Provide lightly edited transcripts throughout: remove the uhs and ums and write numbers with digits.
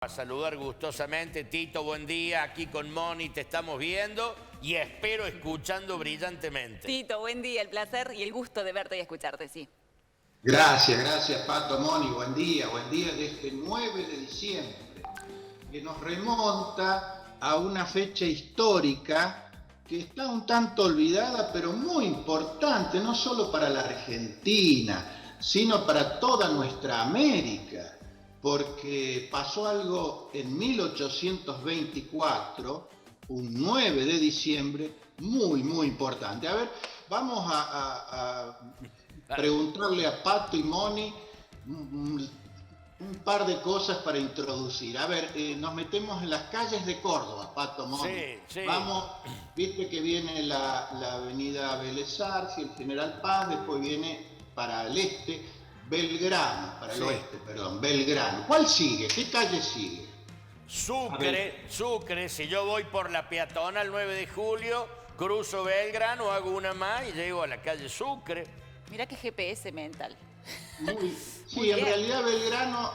A saludar gustosamente. Tito, buen día, aquí con Moni, te estamos viendo y espero escuchando brillantemente. Tito, buen día, el placer y el gusto de verte y escucharte, sí. Gracias, Pato, Moni, buen día de este 9 de diciembre, que nos remonta a una fecha histórica que está un tanto olvidada, pero muy importante, no solo para la Argentina, sino para toda nuestra América, porque pasó algo en 1824, un 9 de diciembre, muy importante. A ver, vamos a preguntarle a Pato y Moni un par de cosas para introducir. A ver, nos metemos en las calles de Córdoba, Pato, Moni. Sí. Vamos, viste que viene la avenida Vélez Arfield, el General Paz, después viene para el este, Belgrano, para el oeste, perdón, Belgrano. ¿Cuál sigue? ¿Qué calle sigue? Sucre, si yo voy por la peatonal 9 de julio, cruzo Belgrano, hago una más y llego a la calle Sucre. Mirá qué GPS mental. Sí, en realidad Belgrano,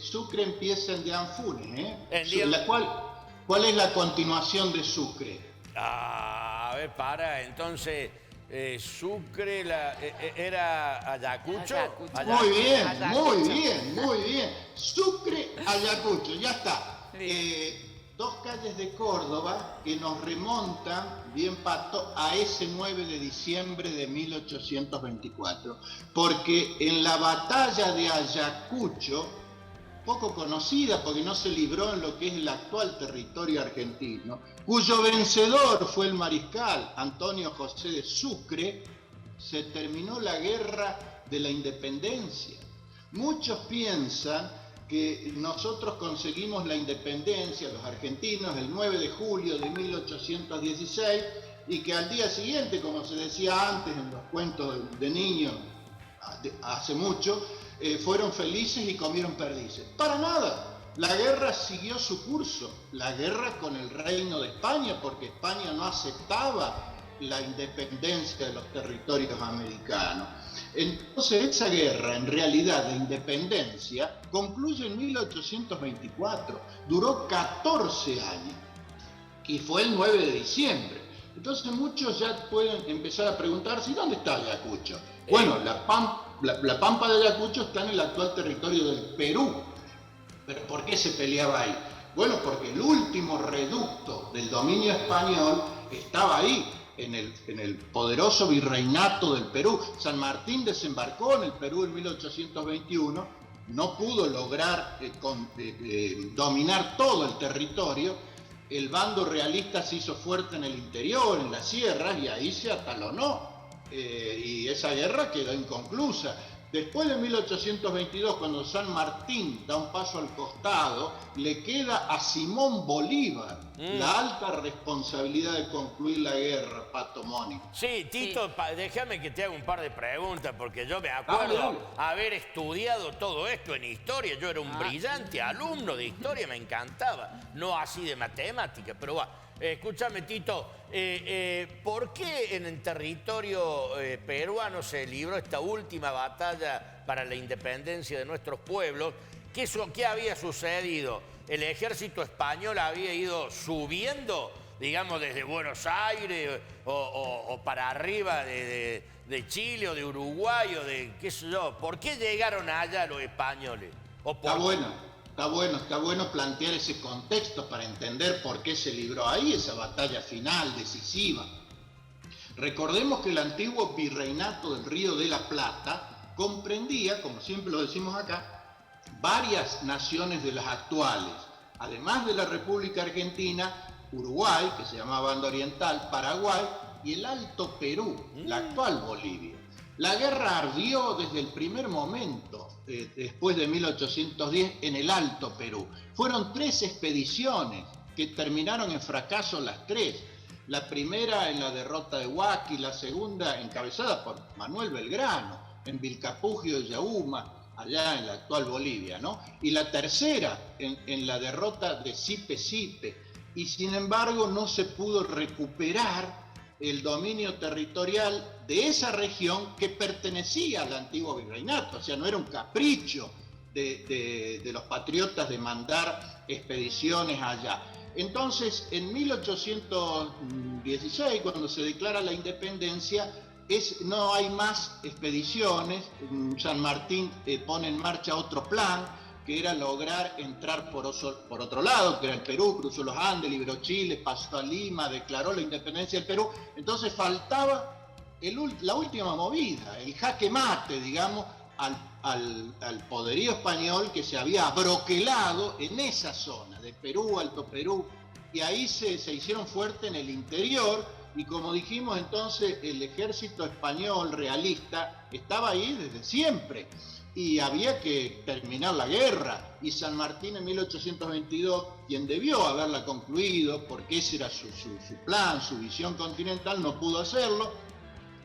Sucre empieza en Dianfunes, ¿Cuál es la continuación de Sucre? A ver, entonces, Sucre era Ayacucho. Muy bien. Sucre, Ayacucho, ya está. Dos calles de Córdoba que nos remontan, bien Pato, a ese 9 de diciembre de 1824. Porque en la batalla de Ayacucho, poco conocida porque no se libró en lo que es el actual territorio argentino, cuyo vencedor fue el mariscal Antonio José de Sucre, se terminó la guerra de la independencia. Muchos piensan que nosotros conseguimos la independencia, los argentinos, el 9 de julio de 1816, y que al día siguiente, como se decía antes en los cuentos de niños, hace mucho, fueron felices y comieron perdices. Para nada. La guerra siguió su curso, la guerra con el Reino de España, porque España no aceptaba la independencia de los territorios americanos. Entonces esa guerra, en realidad, de independencia, concluye en 1824, duró 14 años y fue el 9 de diciembre. Entonces muchos ya pueden empezar a preguntarse, ¿y dónde está Ayacucho? Bueno, la Pampa de Ayacucho está en el actual territorio del Perú. ¿Pero por qué se peleaba ahí? Bueno, porque el último reducto del dominio español estaba ahí, en el poderoso virreinato del Perú. San Martín desembarcó en el Perú en 1821, no pudo lograr dominar todo el territorio. El bando realista se hizo fuerte en el interior, en las sierras, y ahí se atalonó. Y esa guerra quedó inconclusa. Después de 1822, cuando San Martín da un paso al costado, le queda a Simón Bolívar la alta responsabilidad de concluir la guerra, Pato, Moni. Sí, Tito, déjame que te haga un par de preguntas, porque yo me acuerdo haber estudiado todo esto en historia. Yo era un brillante alumno de historia, me encantaba. No así de matemática, pero va. Escúchame, Tito, ¿por qué en el territorio peruano se libró esta última batalla para la independencia de nuestros pueblos? ¿Qué había sucedido? ¿El ejército español había ido subiendo, digamos, desde Buenos Aires o para arriba de Chile o de Uruguay o de qué sé yo? ¿Por qué llegaron allá los españoles? Está bueno plantear ese contexto para entender por qué se libró ahí esa batalla final, decisiva. Recordemos que el antiguo virreinato del Río de la Plata comprendía, como siempre lo decimos acá, varias naciones de las actuales. Además de la República Argentina, Uruguay, que se llamaba Banda Oriental, Paraguay y el Alto Perú, la actual Bolivia. La guerra ardió desde el primer momento, después de 1810, en el Alto Perú. Fueron 3 expediciones que terminaron en fracaso las 3. La primera en la derrota de Huaqui, la segunda encabezada por Manuel Belgrano, en Vilcapugio de Yauma, allá en la actual Bolivia, ¿no? Y la tercera en la derrota de Sipe. Y sin embargo no se pudo recuperar el dominio territorial de esa región que pertenecía al antiguo virreinato, o sea, no era un capricho de los patriotas de mandar expediciones allá. Entonces, en 1816, cuando se declara la independencia, no hay más expediciones. San Martín pone en marcha otro plan, que era lograr entrar por otro lado, que era el Perú, cruzó los Andes, liberó Chile, pasó a Lima, declaró la independencia del Perú. Entonces faltaba la última movida, el jaque mate, digamos, al poderío español que se había abroquelado en esa zona, de Perú, Alto Perú, y ahí se hicieron fuertes en el interior, y como dijimos entonces, el ejército español realista estaba ahí desde siempre, y había que terminar la guerra, y San Martín en 1822, quien debió haberla concluido, porque ese era su plan, su visión continental, no pudo hacerlo,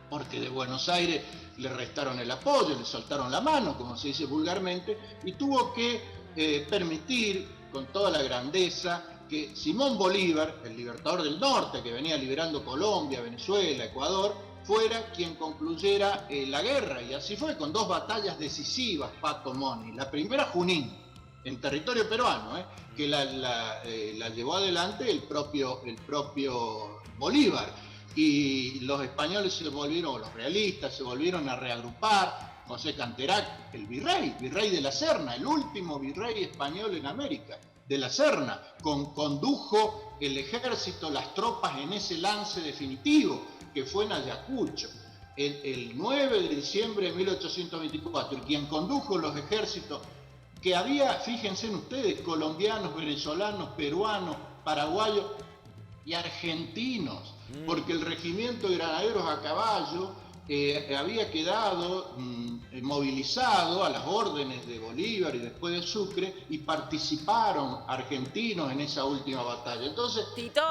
porque de Buenos Aires le restaron el apoyo, le soltaron la mano, como se dice vulgarmente, y tuvo que permitir, con toda la grandeza, que Simón Bolívar, el libertador del norte, que venía liberando Colombia, Venezuela, Ecuador, fuera quien concluyera la guerra, y así fue, con 2 batallas decisivas, Pato Moni. La primera, Junín, en territorio peruano, que la llevó adelante el propio Bolívar, y los españoles los realistas se volvieron a reagrupar. José Canterac, el virrey de la Serna, el último virrey español en América, de la Serna, condujo el ejército, las tropas en ese lance definitivo, que fue en Ayacucho, el 9 de diciembre de 1824, y quien condujo los ejércitos que había, fíjense en ustedes, colombianos, venezolanos, peruanos, paraguayos y argentinos, porque el regimiento de granaderos a caballo había quedado movilizado a las órdenes de Bolívar y después de Sucre, y participaron argentinos en esa última batalla. Entonces, Tito,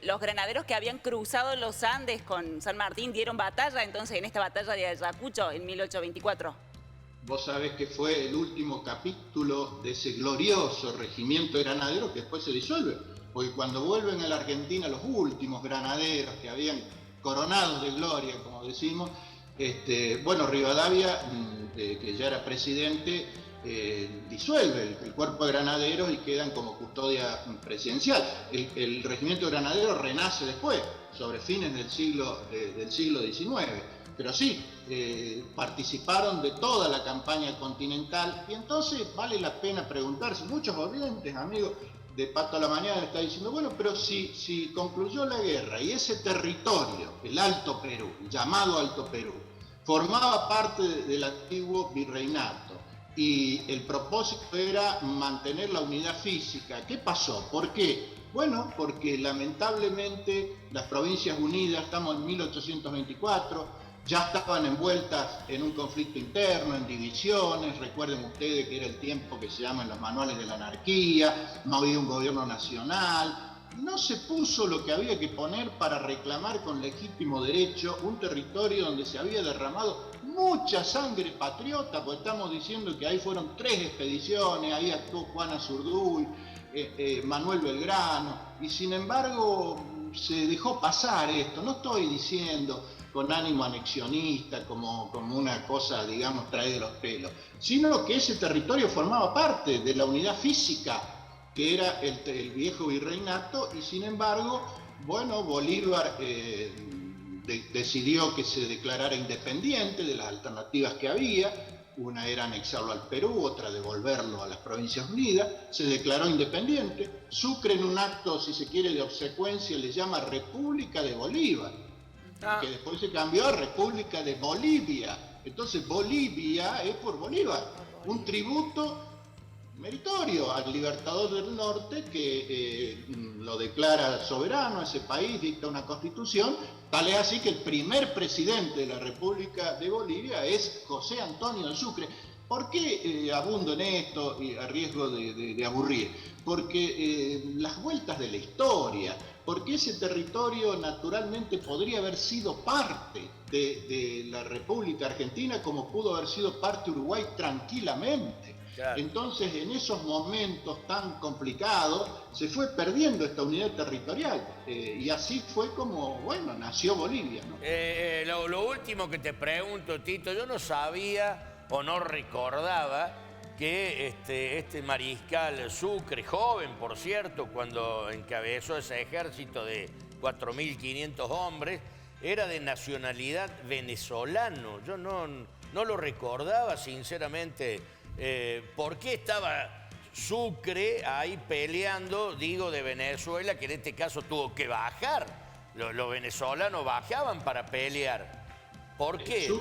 los granaderos que habían cruzado los Andes con San Martín dieron batalla entonces en esta batalla de Ayacucho en 1824. Vos sabés que fue el último capítulo de ese glorioso regimiento de granaderos que después se disuelve, porque cuando vuelven a la Argentina los últimos granaderos que habían coronados de gloria, como decimos, Rivadavia, que ya era presidente, disuelve el cuerpo de granaderos y quedan como custodia presidencial. El regimiento de granaderos renace después, sobre fines del siglo XIX, pero sí, participaron de toda la campaña continental, y entonces vale la pena preguntarse, muchos oyentes, amigos de Pato a la Mañana, está diciendo, bueno, pero si concluyó la guerra y ese territorio, el Alto Perú, llamado Alto Perú, formaba parte del antiguo virreinato, y el propósito era mantener la unidad física, ¿qué pasó? ¿Por qué? Bueno, porque lamentablemente las Provincias Unidas, estamos en 1824, ya estaban envueltas en un conflicto interno, en divisiones. Recuerden ustedes que era el tiempo que se llama en los manuales de la anarquía, no había un gobierno nacional, no se puso lo que había que poner para reclamar con legítimo derecho un territorio donde se había derramado mucha sangre patriota, porque estamos diciendo que ahí fueron 3 expediciones, ahí actuó Juan Azurduy, Manuel Belgrano, y sin embargo se dejó pasar esto. No estoy diciendo con ánimo anexionista, como una cosa, digamos, traída de los pelos, sino que ese territorio formaba parte de la unidad física que era el viejo virreinato, y sin embargo, bueno, Bolívar decidió que se declarara independiente de las alternativas que había. Una era anexarlo al Perú, otra devolverlo a las Provincias Unidas. Se declaró independiente. Sucre, en un acto, si se quiere, de obsecuencia, le llama República de Bolívar, que después se cambió a República de Bolivia. Entonces Bolivia es por Bolívar, un tributo meritorio al libertador del norte, que lo declara soberano a ese país, dicta una constitución. Tal es así que el primer presidente de la República de Bolivia es José Antonio de Sucre. ¿Por qué abundo en esto y a riesgo de aburrir? Porque las vueltas de la historia, porque ese territorio naturalmente podría haber sido parte de la República Argentina, como pudo haber sido parte Uruguay tranquilamente. Claro. Entonces, en esos momentos tan complicados, se fue perdiendo esta unidad territorial, y así fue como, bueno, nació Bolivia, ¿no? Lo último que te pregunto, Tito, yo no sabía o no recordaba que este mariscal Sucre, joven por cierto, cuando encabezó ese ejército de 4.500 hombres, era de nacionalidad venezolano. Yo no lo recordaba sinceramente. ¿Por qué estaba Sucre ahí peleando, digo, de Venezuela, que en este caso tuvo que bajar? Los venezolanos bajaban para pelear. ¿Por qué?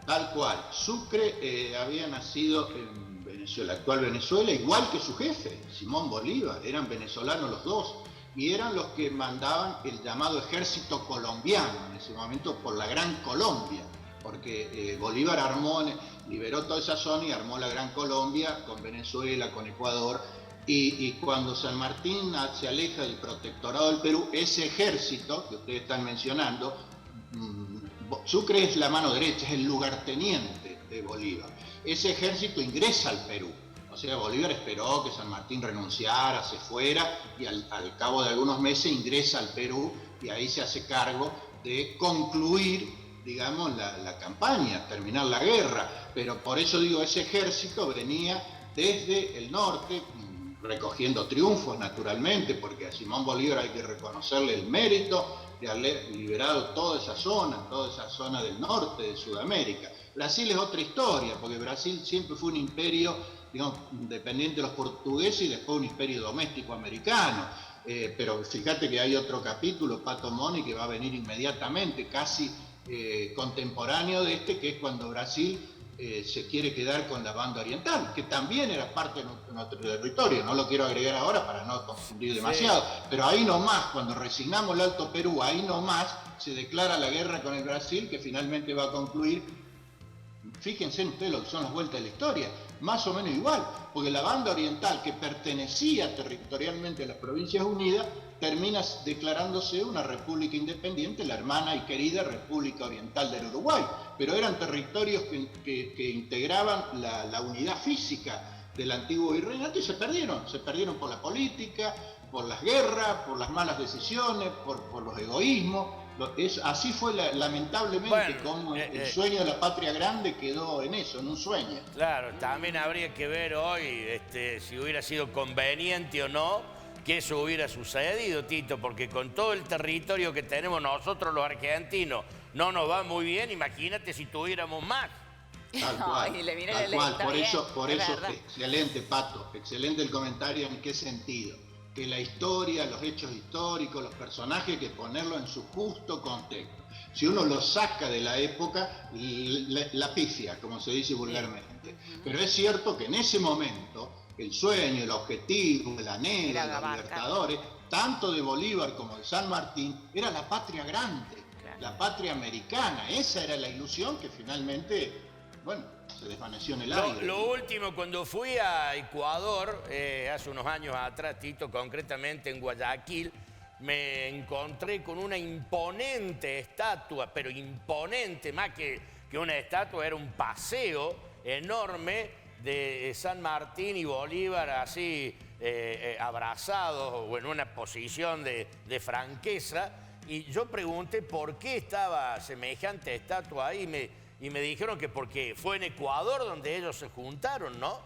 Tal cual. Sucre había nacido en Venezuela, actual Venezuela, igual que su jefe, Simón Bolívar. Eran venezolanos los dos y eran los que mandaban el llamado ejército colombiano en ese momento por la Gran Colombia, porque Bolívar liberó toda esa zona y armó la Gran Colombia con Venezuela, con Ecuador. Y cuando San Martín se aleja del protectorado del Perú, ese ejército que ustedes están mencionando, Sucre es la mano derecha, es el lugarteniente de Bolívar. Ese ejército ingresa al Perú. O sea, Bolívar esperó que San Martín renunciara, se fuera, y al cabo de algunos meses ingresa al Perú y ahí se hace cargo de concluir, digamos, la campaña, terminar la guerra. Pero por eso digo, ese ejército venía desde el norte, recogiendo triunfos naturalmente, porque a Simón Bolívar hay que reconocerle el mérito de haber liberado toda esa zona del norte de Sudamérica. Brasil es otra historia, porque Brasil siempre fue un imperio, digamos, dependiente de los portugueses y después un imperio doméstico americano. Pero fíjate que hay otro capítulo, Pato Moni, que va a venir inmediatamente, casi contemporáneo de este, que es cuando Brasil se quiere quedar con la banda oriental, que también era parte de nuestro territorio. No lo quiero agregar ahora para no confundir demasiado, pero ahí nomás, cuando resignamos el Alto Perú, ahí nomás se declara la guerra con el Brasil, que finalmente va a concluir. Fíjense ustedes lo que son las vueltas de la historia, más o menos igual, porque la banda oriental, que pertenecía territorialmente a las Provincias Unidas, termina declarándose una república independiente, la hermana y querida República Oriental del Uruguay, pero eran territorios que integraban la unidad física del antiguo virreinato y se perdieron por la política, por las guerras, por las malas decisiones, por los egoísmos. Así fue lamentablemente, como el sueño de la patria grande quedó en eso, en un sueño. Claro, también habría que ver hoy si hubiera sido conveniente o no que eso hubiera sucedido, Tito, porque con todo el territorio que tenemos nosotros los argentinos no nos va muy bien. Imagínate si tuviéramos más. Tal cual, tal cual. Por eso, excelente, Pato, excelente el comentario. ¿En qué sentido? Que la historia, los hechos históricos, los personajes, hay que ponerlo en su justo contexto. Si uno lo saca de la época, la pifia, como se dice vulgarmente. Pero es cierto que en ese momento, el sueño, el objetivo, el anhelo, los libertadores, tanto de Bolívar como de San Martín, era la patria grande, la patria americana. Esa era la ilusión que finalmente, bueno, se desvaneció en el aire. Lo último, cuando fui a Ecuador, hace unos años atrás, Tito, concretamente en Guayaquil, me encontré con una imponente estatua, pero imponente, más que una estatua, era un paseo enorme de San Martín y Bolívar, así abrazados o en una posición de franqueza. Y yo pregunté por qué estaba semejante estatua ahí y me dijeron que porque fue en Ecuador donde ellos se juntaron, ¿no?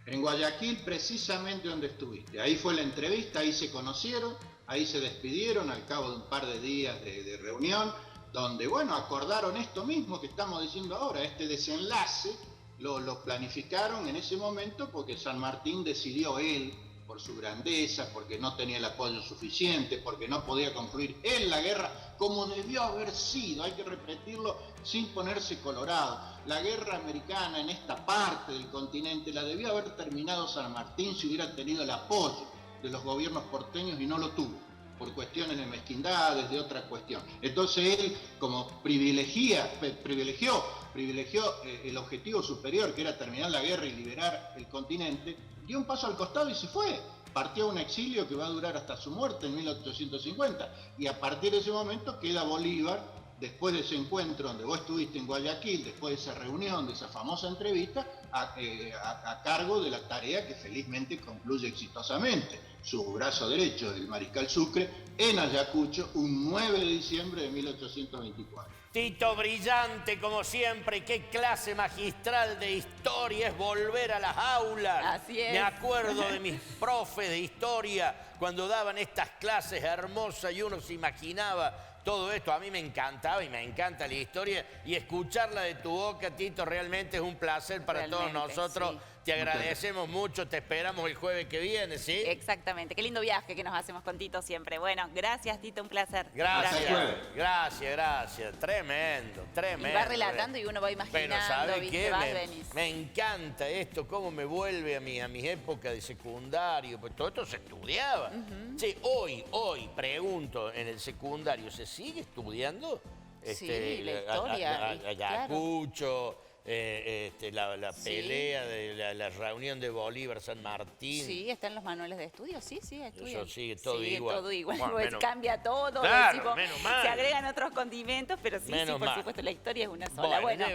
En Guayaquil, precisamente donde estuviste. Ahí fue la entrevista, ahí se conocieron, ahí se despidieron al cabo de un par de días de reunión, donde, bueno, acordaron esto mismo que estamos diciendo ahora, este desenlace. Lo planificaron en ese momento porque San Martín decidió él, por su grandeza, porque no tenía el apoyo suficiente, porque no podía concluir él la guerra como debió haber sido, hay que repetirlo sin ponerse colorado. La guerra americana en esta parte del continente la debió haber terminado San Martín si hubiera tenido el apoyo de los gobiernos porteños y no lo tuvo, por cuestiones de mezquindades, de otra cuestión. Entonces él, como privilegió el objetivo superior, que era terminar la guerra y liberar el continente, dio un paso al costado y se fue. Partió a un exilio que va a durar hasta su muerte en 1850. Y a partir de ese momento queda Bolívar, después de ese encuentro donde vos estuviste en Guayaquil, después de esa reunión, de esa famosa entrevista, a cargo de la tarea que felizmente concluye exitosamente. Su brazo derecho, el mariscal Sucre, en Ayacucho, un 9 de diciembre de 1824. Tito, brillante como siempre, qué clase magistral de historia es volver a las aulas. Así es. Me acuerdo de mis profes de historia cuando daban estas clases hermosas y uno se imaginaba todo esto. A mí me encantaba y me encanta la historia, y escucharla de tu boca, Tito, realmente es un placer para todos nosotros. Sí. Te agradecemos mucho, te esperamos el jueves que viene, ¿sí? Exactamente, qué lindo viaje que nos hacemos con Tito siempre. Bueno, gracias, Tito, un placer. Gracias. Tremendo. Y va relatando y uno va imaginando. Pero ¿sabe qué? Venís. Me encanta esto, cómo me vuelve a mi época de secundario, pues todo esto se estudiaba. Sí, hoy, pregunto, en el secundario, ¿se sigue estudiando? Sí, la historia. Ayacucho, la pelea de la reunión de Bolívar, San Martín. Sí, está en los manuales de estudio, sí, estudio. Eso sigue todo igual. Todo igual, Bueno, cambia todo, claro, menos mal. Se agregan otros condimentos, pero sí, por supuesto, la historia es una sola. Bueno.